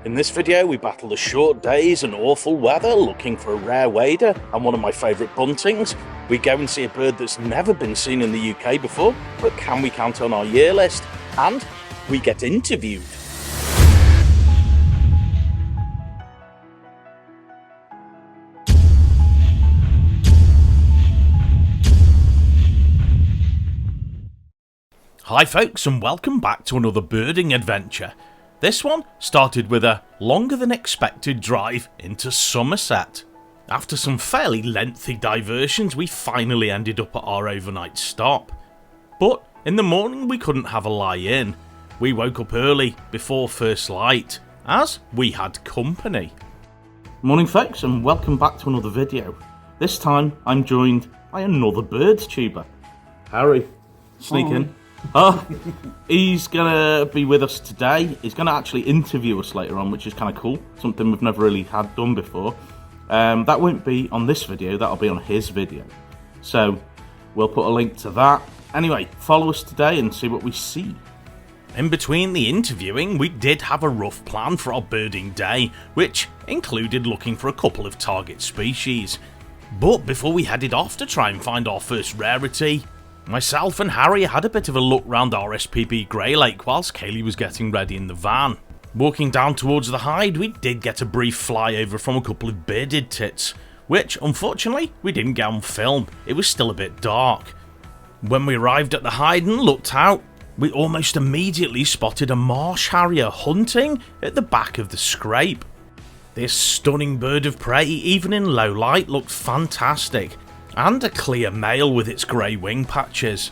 In this video we battle the short days and awful weather looking for a rare wader and one of my favourite buntings. We go and see a bird that's never been seen in the UK before, but can we count on our year list? And we get interviewed. Hi folks, and welcome back to another birding adventure. This one started with a longer than expected drive into Somerset. After some fairly lengthy diversions, we finally ended up at our overnight stop. But in the morning we couldn't have a lie in. We woke up early before first light, as we had company. Morning folks, and welcome back to another video. This time I'm joined by another bird tuber. Harry, sneak in. He's gonna be with us today. He's gonna actually interview us later on, which is kind of cool. Something we've never really had done before. That won't be on this video, that'll be on his video. So we'll put a link to that. Anyway, follow us today and see what we see. In between the interviewing, we did have a rough plan for our birding day, which included looking for a couple of target species. But before we headed off to try and find our first rarity, myself and Harry had a bit of a look round RSPB Greylake whilst Kaylee was getting ready in the van. Walking down towards the hide, we did get a brief flyover from a couple of bearded tits, which unfortunately we didn't get on film, it was still a bit dark. When we arrived at the hide and looked out, we almost immediately spotted a marsh harrier hunting at the back of the scrape. This stunning bird of prey, even in low light, looked fantastic, and a clear male with its grey wing patches.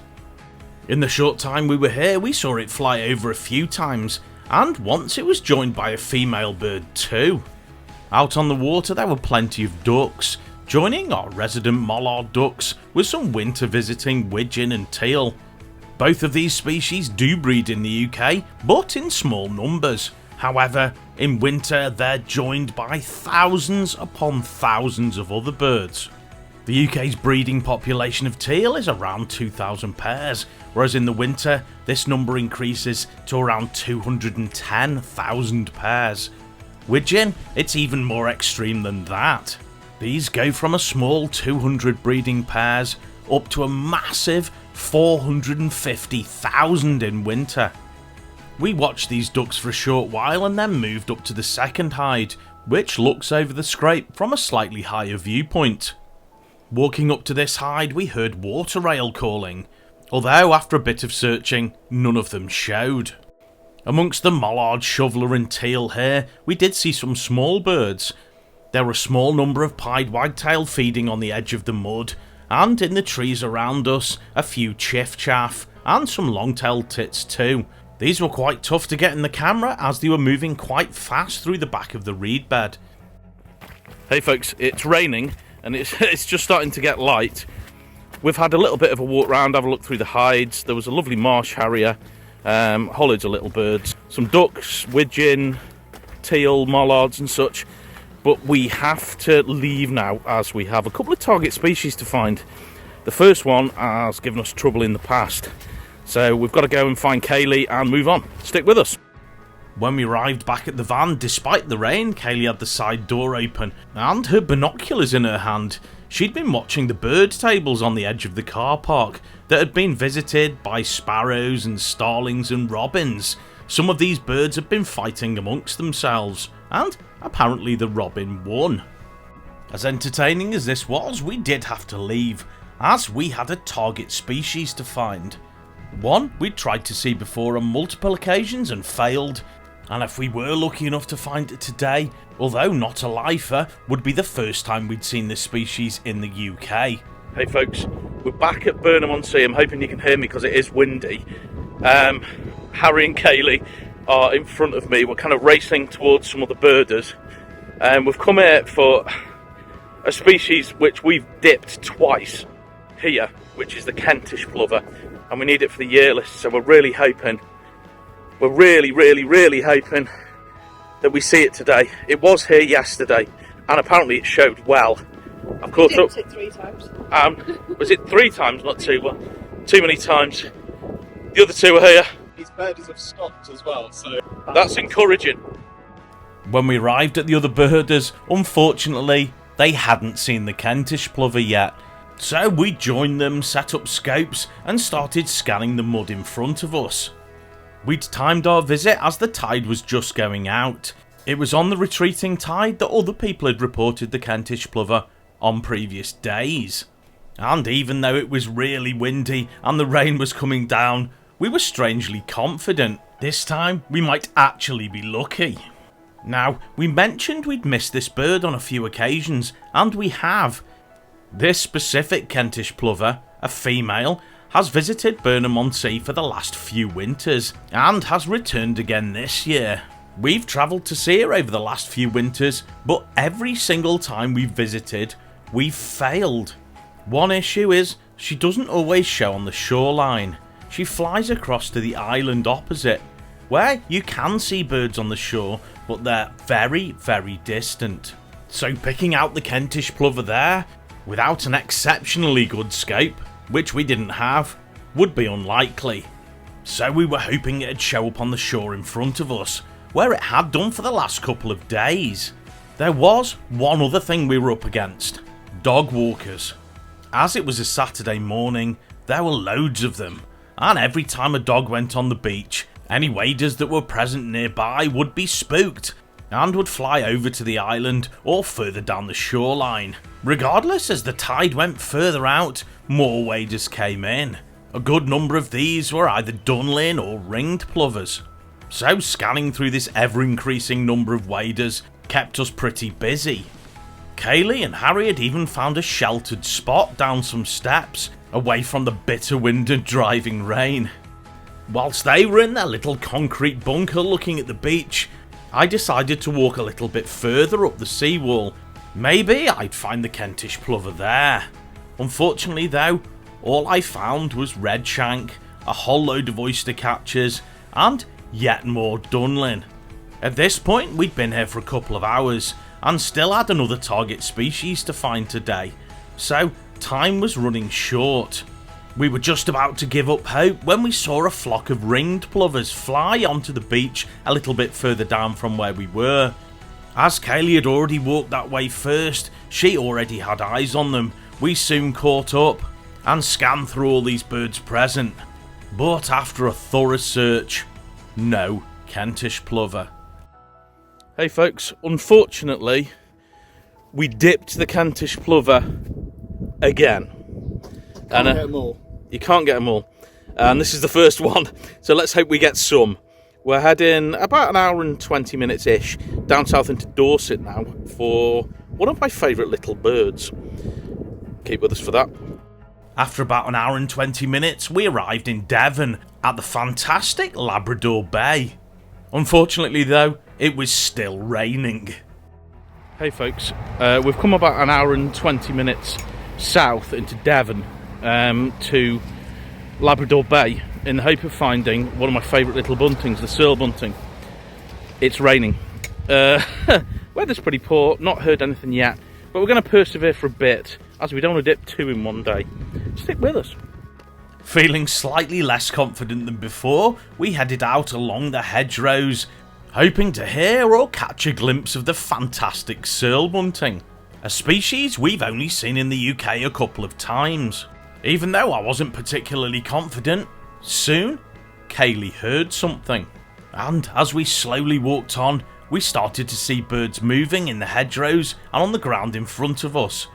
In the short time we were here, we saw it fly over a few times, and once it was joined by a female bird too. Out on the water there were plenty of ducks, joining our resident mallard ducks with some winter visiting widgeon and teal. Both of these species do breed in the UK, but in small numbers. However, in winter they're joined by thousands upon thousands of other birds. The UK's breeding population of teal is around 2,000 pairs, whereas in the winter this number increases to around 210,000 pairs. Widgeon, it's even more extreme than that. These go from a small 200 breeding pairs up to a massive 450,000 in winter. We watched these ducks for a short while and then moved up to the second hide, which looks over the scrape from a slightly higher viewpoint. Walking up to this hide, we heard water rail calling, although after a bit of searching, none of them showed. Amongst the mallard, shoveler and teal here, we did see some small birds. There were a small number of pied wagtail feeding on the edge of the mud, and in the trees around us, a few chiff-chaff, and some long-tailed tits too. These were quite tough to get in the camera as they were moving quite fast through the back of the reed bed. Hey folks, it's raining, and it's just starting to get light. We've had a little bit of a walk round, have a look through the hides. There was a lovely marsh harrier, whole loads of little birds, some ducks, widgeon, teal, mallards and such. But we have to leave now as we have a couple of target species to find. The first one has given us trouble in the past, so we've got to go and find Kaylee and move on. Stick with us. When we arrived back at the van, despite the rain, Kaylee had the side door open and her binoculars in her hand. She'd been watching the bird tables on the edge of the car park that had been visited by sparrows and starlings and robins. Some of these birds had been fighting amongst themselves, and apparently the robin won. As entertaining as this was, we did have to leave, as we had a target species to find. One we'd tried to see before on multiple occasions and failed. And if we were lucky enough to find it today, although not a lifer, would be the first time we'd seen this species in the UK. Hey folks, we're back at Burnham-on-Sea. I'm hoping you can hear me because it is windy. Harry and Kaylee are in front of me. We're kind of racing towards some of the birders. We've come here for a species which we've dipped twice here, which is the Kentish plover. And we need it for the year list, so we're really hoping that we see it today. It was here yesterday, and apparently it showed well. I've caught up. It 3 times. Was it 3 times, not 2? Well, too many times. The other 2 are here. These birders have stopped as well, so that's encouraging. When we arrived at the other birders, unfortunately, they hadn't seen the Kentish plover yet. So we joined them, set up scopes and started scanning the mud in front of us. We'd timed our visit as the tide was just going out. It was on the retreating tide that other people had reported the Kentish plover on previous days. And even though it was really windy and the rain was coming down, we were strangely confident this time we might actually be lucky. Now, we mentioned we'd missed this bird on a few occasions, and we have. This specific Kentish plover, a female, has visited Burnham-on-Sea for the last few winters, and has returned again this year. We've travelled to see her over the last few winters, but every single time we've visited, we've failed. One issue is, she doesn't always show on the shoreline. She flies across to the island opposite, where you can see birds on the shore, but they're very, very distant. So picking out the Kentish plover there, without an exceptionally good scope, which we didn't have, would be unlikely. So we were hoping it'd show up on the shore in front of us, where it had done for the last couple of days. There was one other thing we were up against: dog walkers. As it was a Saturday morning, there were loads of them, and every time a dog went on the beach, any waders that were present nearby would be spooked and would fly over to the island or further down the shoreline. Regardless, as the tide went further out, more waders came in. A good number of these were either dunlin or ringed plovers. So scanning through this ever-increasing number of waders kept us pretty busy. Kaylee and Harry had even found a sheltered spot down some steps, away from the bitter wind and driving rain. Whilst they were in their little concrete bunker looking at the beach, I decided to walk a little bit further up the seawall. Maybe I'd find the Kentish plover there. Unfortunately though, all I found was redshank, a whole load of oyster catchers, and yet more dunlin. At this point we'd been here for a couple of hours, and still had another target species to find today, so time was running short. We were just about to give up hope when we saw a flock of ringed plovers fly onto the beach a little bit further down from where we were. As Kaylee had already walked that way first, she already had eyes on them. We soon caught up and scanned through all these birds present, but after a thorough search, no Kentish plover. Hey folks, unfortunately, we dipped the Kentish plover again. Can't get them all. You can't get them all. And this is the first one, so let's hope we get some. We're heading about an hour and 20 minutes-ish down south into Dorset now for one of my favourite little birds. Keep with us for that. After about an hour and 20 minutes, we arrived in Devon at the fantastic Labrador Bay. Unfortunately though, it was still raining. Hey folks, we've come about an hour and 20 minutes south into Devon to Labrador Bay in the hope of finding one of my favourite little buntings, the Cirl bunting. It's raining. Weather's pretty poor, not heard anything yet, but we're going to persevere for a bit as we don't want to dip two in one day. Stick with us. Feeling slightly less confident than before, we headed out along the hedgerows, hoping to hear or catch a glimpse of the fantastic Cirl bunting, a species we've only seen in the UK a couple of times. Even though I wasn't particularly confident, soon Kaylee heard something, and as we slowly walked on, we started to see birds moving in the hedgerows and on the ground in front of us.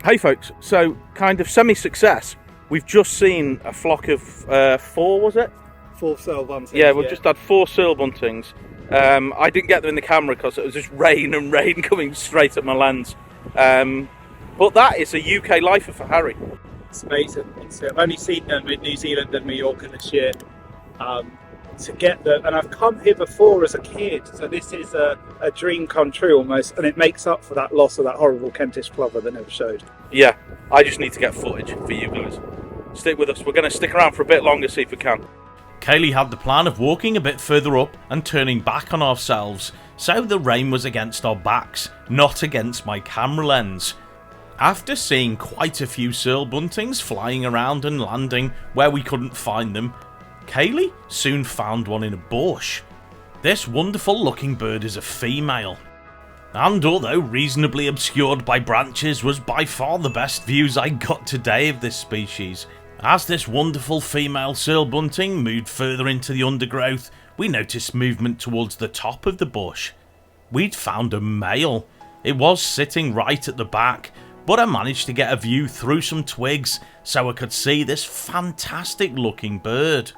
Hey folks, so kind of semi-success. We've just seen a flock of 4, was it? 4 Cirl buntings. Yeah, we've just had 4 Cirl buntings. I didn't get them in the camera because it was just rain and rain coming straight at my lens. But that is a UK lifer for Harry. It's amazing. I've only seen them in New Zealand and Mallorca this year. To get them, and I've come here before as a kid, so this is a dream come true almost, and it makes up for that loss of that horrible Kentish plover that never showed. Yeah, I just need to get footage for you guys. Stick with us, we're going to stick around for a bit longer, see if we can. Kaylee had the plan of walking a bit further up and turning back on ourselves, so the rain was against our backs, not against my camera lens. After seeing quite a few Cirl buntings flying around and landing where we couldn't find them, Kaylee soon found one in a bush. This wonderful looking bird is a female, and although reasonably obscured by branches, was by far the best views I got today of this species. As this wonderful female Cirl bunting moved further into the undergrowth, we noticed movement towards the top of the bush. We'd found a male. It was sitting right at the back, but I managed to get a view through some twigs so I could see this fantastic looking bird.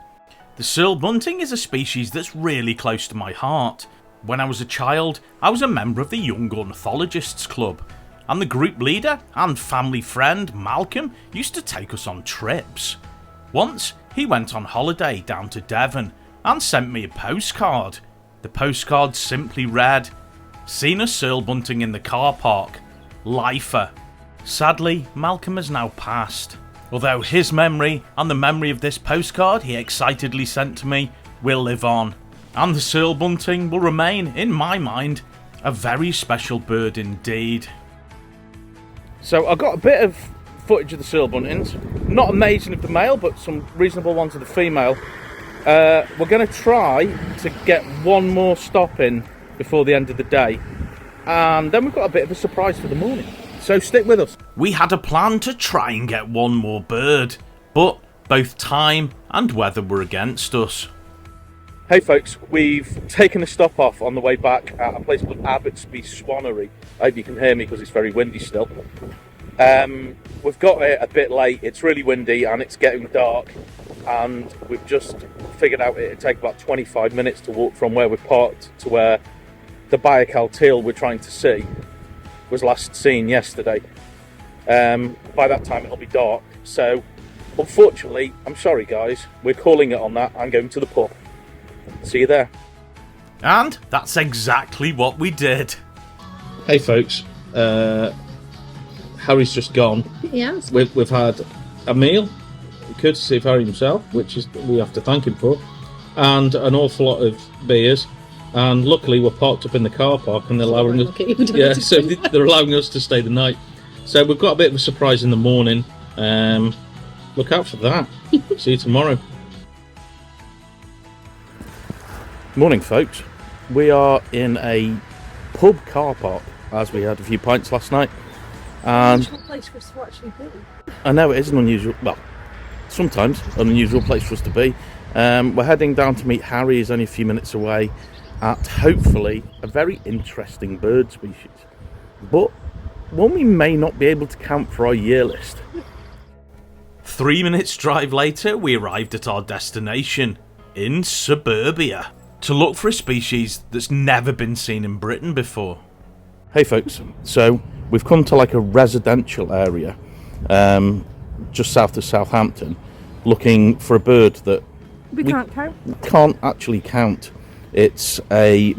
The Cirl bunting is a species that's really close to my heart. When I was a child, I was a member of the Young Ornithologists Club, and the group leader and family friend Malcolm used to take us on trips. Once, he went on holiday down to Devon and sent me a postcard. The postcard simply read, "Seen a Cirl bunting in the car park. Lifer." Sadly, Malcolm has now passed, although his memory and the memory of this postcard he excitedly sent to me will live on, and the Cirl bunting will remain, in my mind, a very special bird indeed. So I got a bit of footage of the Cirl buntings, not amazing of the male, but some reasonable ones of the female. We're going to try to get one more stop in before the end of the day, and then we've got a bit of a surprise for the morning, so stick with us. We had a plan to try and get one more bird, but both time and weather were against us. Hey folks, we've taken a stop off on the way back at a place called Abbottsbury. I hope you can hear me because it's very windy still. We've got it a bit late, it's really windy and it's getting dark, and we've just figured out it'd take about 25 minutes to walk from where we're parked to where the Biacal teal we're trying to see was last seen yesterday. By that time it'll be dark, so unfortunately, I'm sorry guys, we're calling it on that. I'm going to the pub. See you there. And that's exactly what we did. Hey folks, Harry's just gone. Yes. We've had a meal, courtesy of Harry himself, which is we have to thank him for, and an awful lot of beers. And luckily, we're parked up in the car park, and they're allowing us. Yeah, so they're allowing us to stay the night. So we've got a bit of a surprise in the morning. Look out for that. See you tomorrow. Morning, folks. We are in a pub car park, as we had a few pints last night. And unusual place for us to actually be. I know it is an unusual, well, sometimes an unusual place for us to be. We're heading down to meet Harry, he's only a few minutes away, at hopefully a very interesting bird species, but one we may not be able to count for our year list. 3 minutes drive later, we arrived at our destination in suburbia to look for a species that's never been seen in Britain before. Hey folks, so we've come to like a residential area just south of Southampton, looking for a bird that We can't can't actually count. It's a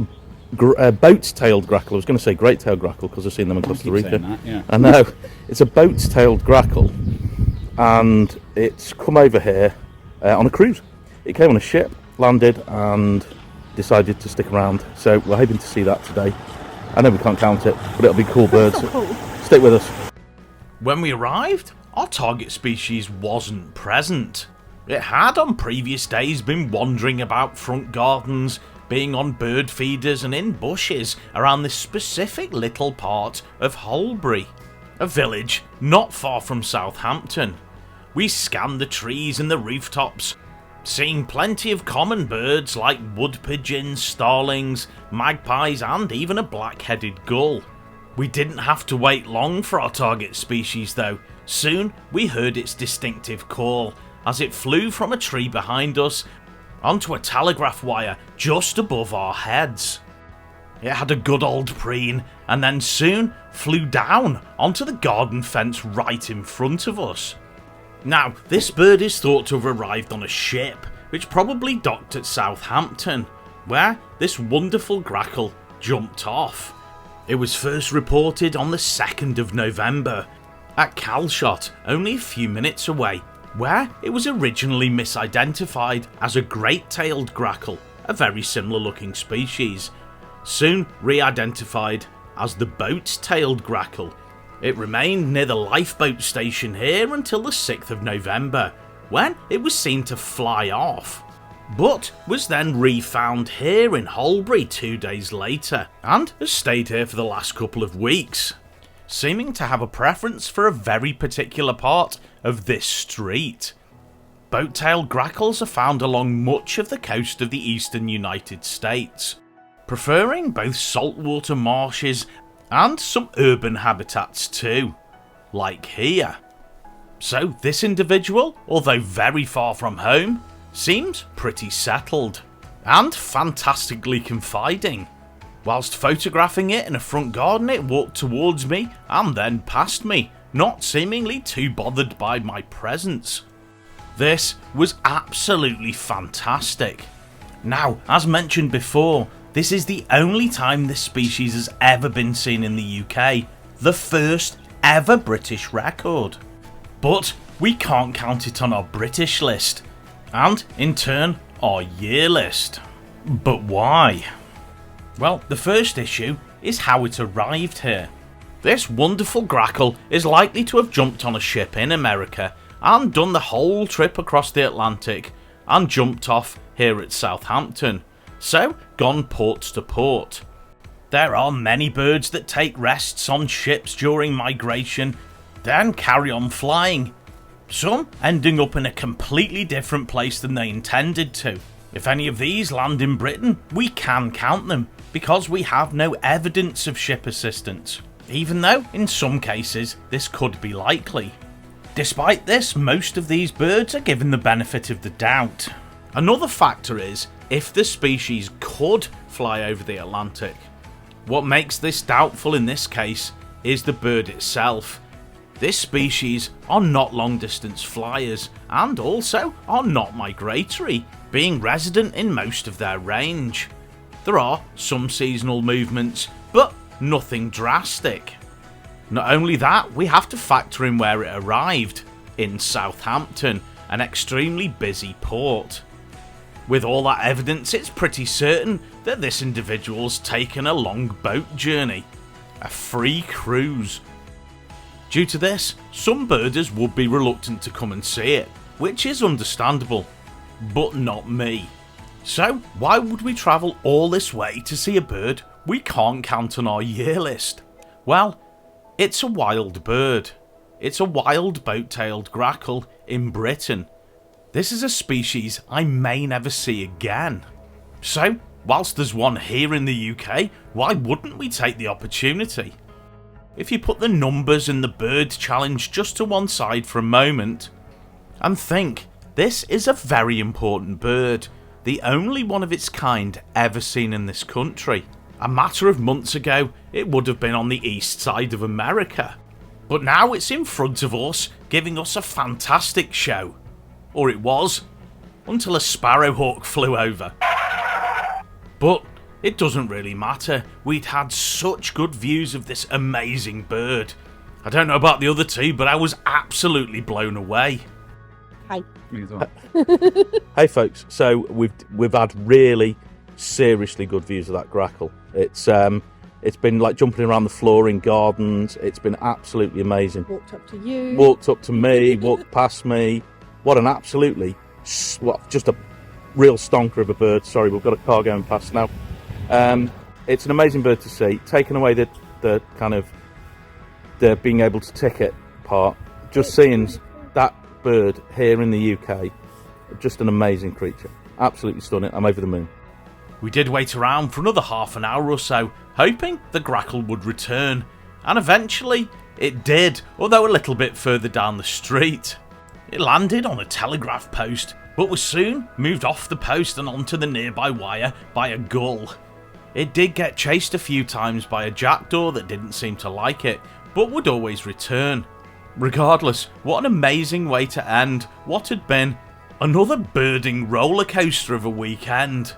boat-tailed grackle. I was going to say great-tailed grackle because I've seen them in Costa Rica. That, yeah. I know. It's a boat-tailed grackle, and it's come over here on a cruise. It came on a ship, landed, and decided to stick around. So we're hoping to see that today. I know we can't count it, but it'll be cool birds. So cool. Stick with us. When we arrived, our target species wasn't present. It had on previous days been wandering about front gardens, being on bird feeders and in bushes around this specific little part of Holbury, a village not far from Southampton. We scanned the trees and the rooftops, seeing plenty of common birds like wood pigeons, starlings, magpies and even a black-headed gull. We didn't have to wait long for our target species though. Soon we heard its distinctive call as it flew from a tree behind us onto a telegraph wire just above our heads. It had a good old preen and then soon flew down onto the garden fence right in front of us. Now, this bird is thought to have arrived on a ship, which probably docked at Southampton, where this wonderful grackle jumped off. It was first reported on the 2nd of November at Calshot, only a few minutes away, where it was originally misidentified as a great-tailed grackle, a very similar looking species, soon re-identified as the boat-tailed grackle. It remained near the lifeboat station here until the 6th of November, when it was seen to fly off. but was then refound here in Holbury 2 days later, and has stayed here for the last couple of weeks, seeming to have a preference for a very particular part of this street. Boat-tailed grackles are found along much of the coast of the eastern United States, preferring both saltwater marshes and some urban habitats too, like here. So this individual, although very far from home, seems pretty settled and fantastically confiding. Whilst photographing it in a front garden, it walked towards me and then past me, not seemingly too bothered by my presence. This was absolutely fantastic. Now, as mentioned before, this is the only time this species has ever been seen in the UK, the first ever British record. But we can't count it on our British list, and in turn our year list. But why? Well, the first issue is how it arrived here. This wonderful grackle is likely to have jumped on a ship in America and done the whole trip across the Atlantic and jumped off here at Southampton, so gone port to port. There are many birds that take rests on ships during migration, then carry on flying, some ending up in a completely different place than they intended to. If any of these land in Britain, we can count them, because we have no evidence of ship assistance, even though in some cases this could be likely. Despite this, most of these birds are given the benefit of the doubt. Another factor is if the species could fly over the Atlantic. What makes this doubtful in this case is the bird itself. This species are not long distance flyers and also are not migratory, being resident in most of their range. There are some seasonal movements, but nothing drastic. Not only that, we have to factor in where it arrived, in Southampton, an extremely busy port. With all that evidence, it's pretty certain that this individual's taken a long boat journey, a free cruise. Due to this, some birders would be reluctant to come and see it, which is understandable, but not me. So why would we travel all this way to see a bird we can't count on our year list? Well, it's a wild bird. It's a wild boat-tailed grackle in Britain. This is a species I may never see again. So, whilst there's one here in the UK, why wouldn't we take the opportunity? If you put the numbers and the bird challenge just to one side for a moment, and think, this is a very important bird, the only one of its kind ever seen in this country. A matter of months ago, it would have been on the east side of America. But now it's in front of us, giving us a fantastic show. Or it was, until a sparrowhawk flew over. But it doesn't really matter, we'd had such good views of this amazing bird. I don't know about the other two, but I was absolutely blown away. Hi. Me as well. Hey folks, so we've had really seriously good views of that grackle. It's been like jumping around the floor in gardens. It's been absolutely amazing. Walked up to you. Walked up to me, walked past me. What an absolutely, just a real stonker of a bird. Sorry, we've got a car going past now. It's an amazing bird to see. Taking away the kind of the being able to ticket part, just seeing that bird here in the UK, just an amazing creature. Absolutely stunning. I'm over the moon. We did wait around for another half an hour or so, hoping the grackle would return, and eventually it did, although a little bit further down the street. It landed on a telegraph post, but was soon moved off the post and onto the nearby wire by a gull. It did get chased a few times by a jackdaw that didn't seem to like it, but would always return. Regardless, what an amazing way to end what had been another birding roller coaster of a weekend.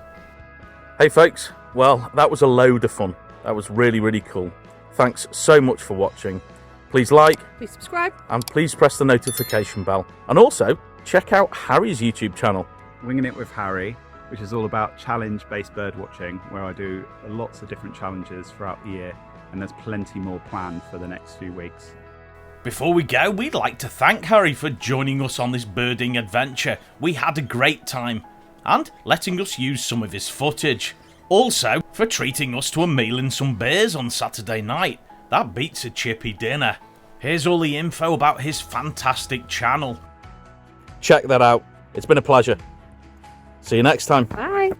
Hey folks, well, that was a load of fun. That was really, really cool. Thanks so much for watching. Please like, Please subscribe. and please press the notification bell. And also, check out Harry's YouTube channel. Winging It with Harry, which is all about challenge-based birdwatching, where I do lots of different challenges throughout the year, and there's plenty more planned for the next few weeks. Before we go, we'd like to thank Harry for joining us on this birding adventure. We had a great time. and letting us use some of his footage. Also, for treating us to a meal and some beers on Saturday night. That beats a chippy dinner. Here's all the info about his fantastic channel. Check that out. It's been a pleasure. See you next time. Bye.